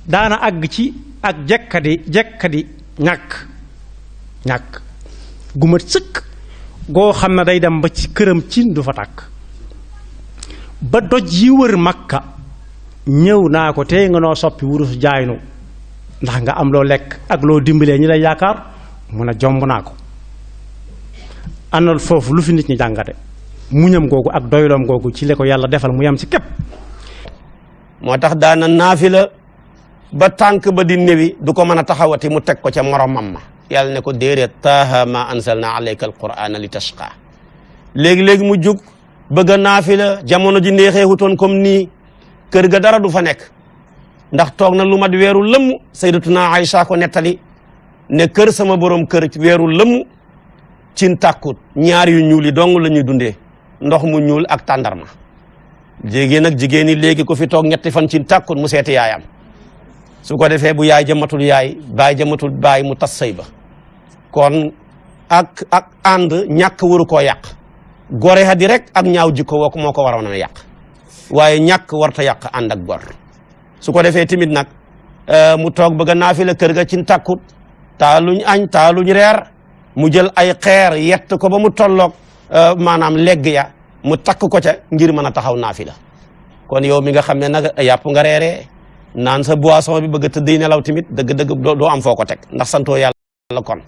daana àgg ci ak jekkadi ñàkk gu mat sëkk goo xam ne day dem ba ci këram cin du fa tàkk ba doj yi wër Makka ñëw naa ko tey nga noo soppi wurus jaaynu ndax nga am loo lekk ak loo dimbalee ñi lay yaakaar mun a jomb naa ko àndal foofu lu fi nit ñi jàngate muñam googu ak doyloom googu ci le ko yàlla defal mu yam ci képp. moo tax daana naafila ba tànk ba di néwi du ko mën a taxawati mu teg ko ca moromam ma yàlla ne ko déedéet taaha ma anzalna alayka alqur'ana li tashqa léegi-léegi mu jug bëgg a naafila jamono ji neexeewutoon comme nii kër ga dara du fa nekk ndax toog na lu mat weeru lëmm sayyidatuna Aïcha ko nettali ne kër sama borom kër weeru lëmm cin tàkkut ñaar yu ñuul yi dong la ñuy dundee ndox mu ñuul ak tàndarma jigéen ak jigéen ñi léegi ko fi toog ñetti fan cin tàkkut mu seeti yaayam su ko defee bu yaay jëmatul yaay baay jëmatul baay mu tas sëy ba kon ak ànd ñàkk waru koo yàq gore ha di rek ak ñaaw jikko woo moo ko waroon a yàq waaye ñàkk warta yàq ànd ak gor su ko defee tamit nag mu toog bëgg a naafila kër ga cin tàkkut taaluñ añ taaluñ reer mu jël ay xeer yett ko ba mu tolloog maanaam legg ya mu takk ko ca ngir mën a taxaw naafila kon yow mi nga xam ne nag yàpp nga reeree naan sa boisson bi bëgg a tëdd nelaw tamit dëgg-dëgg doo am foo ko teg ndax santoo yàlla kon